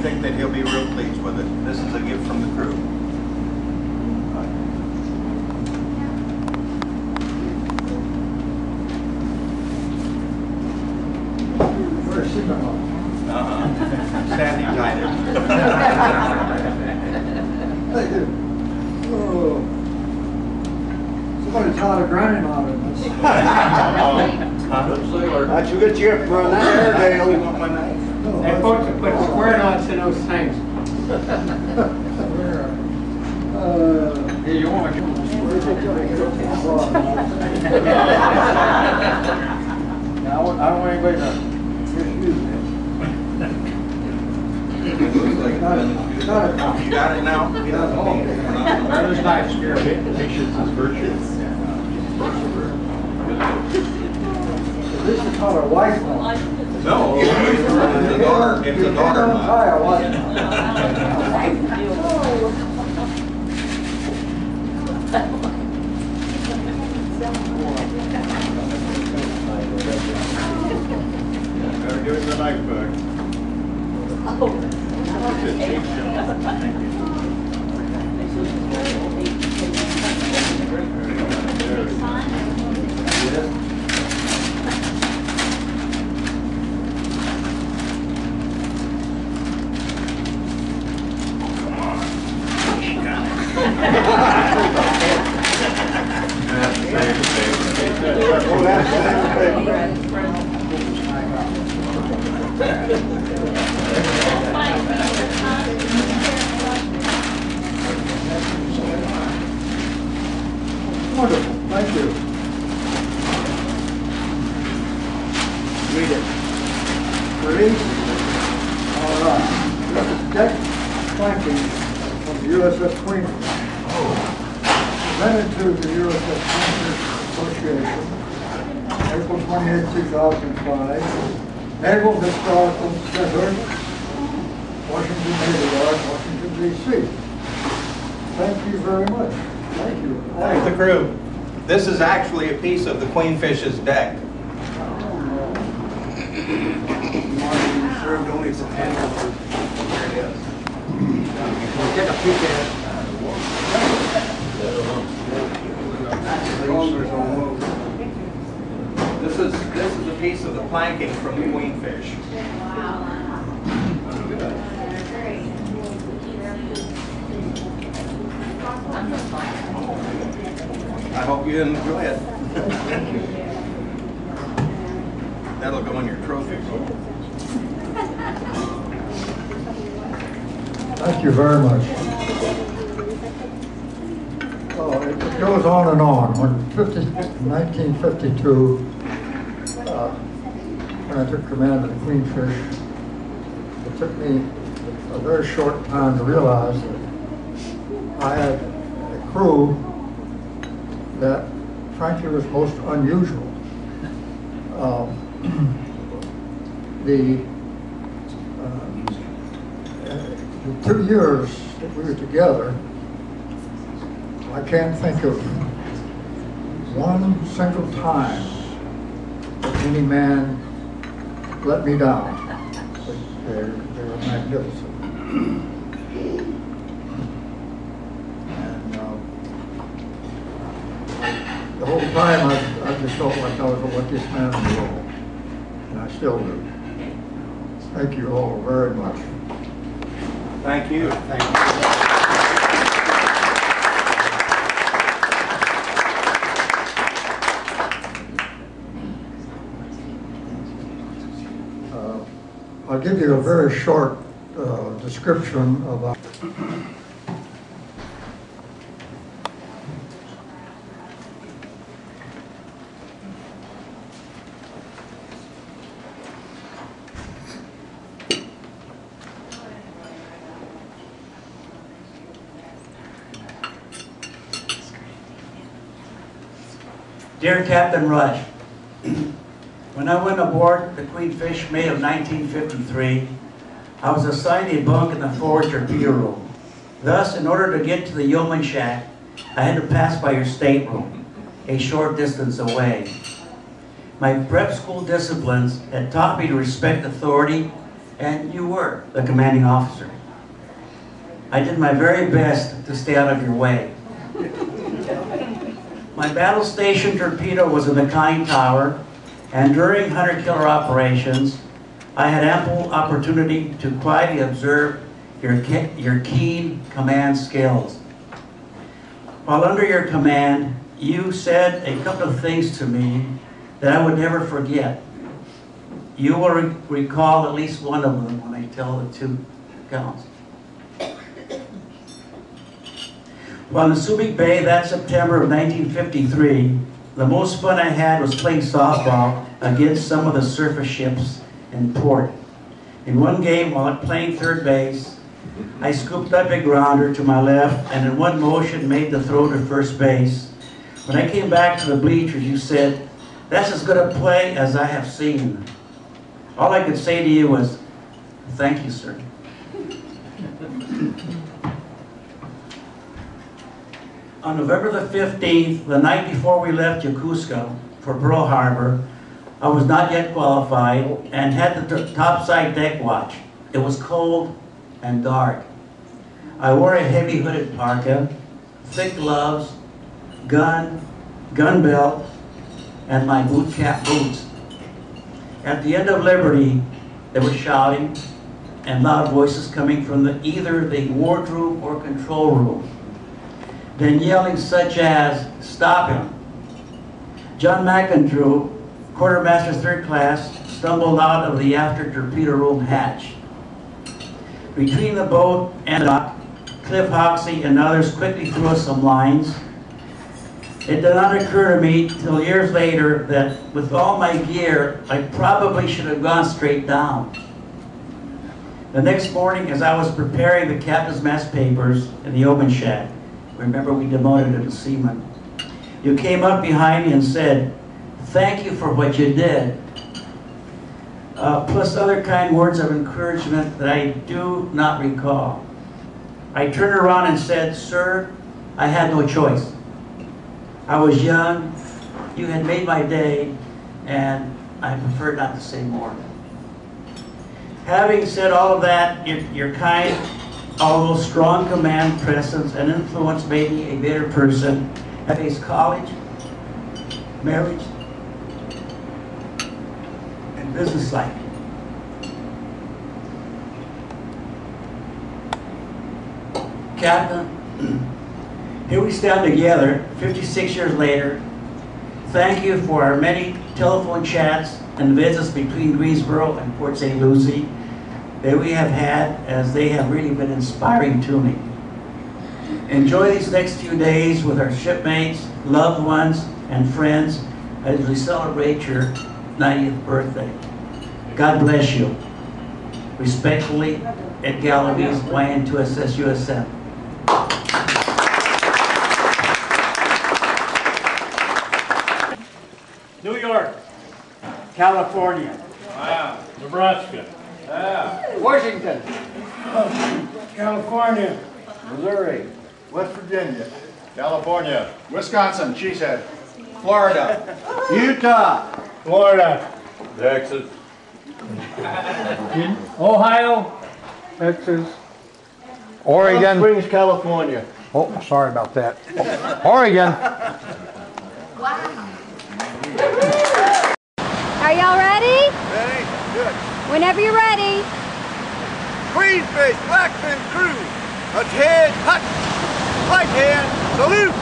think that he'll be real pleased with it. This is a gift from the crew. Where's she going? Sandy tied it. Thank you. Oh. Somebody tied a granny knot in this. That's a good gift for an Airedale. You want my knife? They're supposed to put square knots in those things. Here, you want to Now, I don't want anybody to misuse it. You got it now? Those knives scare me. Patience is virtue. This is called a white one. No, it's a daughter. It's a daughter. Hi, I like it. Gotta give him the knife back. Wonderful, thank you. Read it. Ready? All right. This is deck planking from the USS Queen. Presented to the USS Queen Association, April 28, 2005. Naval Historical Center, Washington Navy Yard, Washington, D.C. Thank you very much. Thank you. Thank the crew. This is actually a piece of the Queenfish's deck. Served only for 10 years. Here it is. Take a peek at it. This is a piece of the planking from the Queenfish. I hope you enjoy it. That'll go in your trophy. Thank you very much. It goes on and on. When 1952, when I took command of the Queenfish, it took me a very short time to realize that I had a crew that frankly was most unusual. The 2 years that we were together, I can't think of one single time that any man let me down. They were magnificent. And the whole time I just felt like I was the luckiest man in the world. And I still do. Thank you all very much. Thank you. Thank you. I'll give you a very short description of Dear Captain Rush, when I went aboard the Queenfish May of 1953, I was assigned a bunk in the forward torpedo room. Thus, in order to get to the yeoman shack, I had to pass by your stateroom, a short distance away. My prep school disciplines had taught me to respect authority and you were the commanding officer. I did my very best to stay out of your way. My battle station torpedo was in the Kind Tower, and during hunter-killer operations, I had ample opportunity to quietly observe your keen command skills. While under your command, you said a couple of things to me that I would never forget. You will recall at least one of them when I tell the two accounts. While in Subic Bay that September of 1953, the most fun I had was playing softball against some of the surface ships in port. In one game, while playing third base, I scooped up a grounder to my left and in one motion made the throw to first base. When I came back to the bleachers, you said, "That's as good a play as I have seen." All I could say to you was, "Thank you, sir." On November the 15th, the night before we left Yokosuka for Pearl Harbor, I was not yet qualified and had the topside deck watch. It was cold and dark. I wore a heavy hooded parka, thick gloves, gun belt, and my boot cap boots. At the end of Liberty, there was shouting and loud voices coming from either the wardroom or control room. Then yelling such as, "Stop him." John McAndrew, quartermaster third class, stumbled out of the after torpedo room hatch. Between the boat and the dock, Cliff Hoxie and others quickly threw us some lines. It did not occur to me till years later that with all my gear, I probably should have gone straight down. The next morning, as I was preparing the captain's mess papers in the open shack, remember we demoted him to seaman, you came up behind me and said, "Thank you for what you did." Plus other kind words of encouragement that I do not recall. I turned around and said, "Sir, I had no choice. I was young, you had made my day, and I preferred not to say more." Having said all of that, your kind, although strong command presence and influence made me a better person. I faced college, marriage, and business life. Captain, here we stand together 56 years later. Thank you for our many telephone chats and visits between Greensboro and Port St. Lucie that we have had, as they have really been inspiring to me. Enjoy these next few days with our shipmates, loved ones, and friends as we celebrate your 90th birthday. God bless you. Respectfully, Ed Galaviz, YN2SS USM. New York, California, Wow. Nebraska. Washington, California, Missouri, West Virginia, California. Wisconsin, she said. Florida. Utah, Florida, Texas. Ohio, Texas, Oregon Springs, California. oh, sorry about that, Oregon. Are y'all ready? Ready? Good. Whenever you're ready. Queenfish, Blackfin crew, ahead, hut, right hand, salute.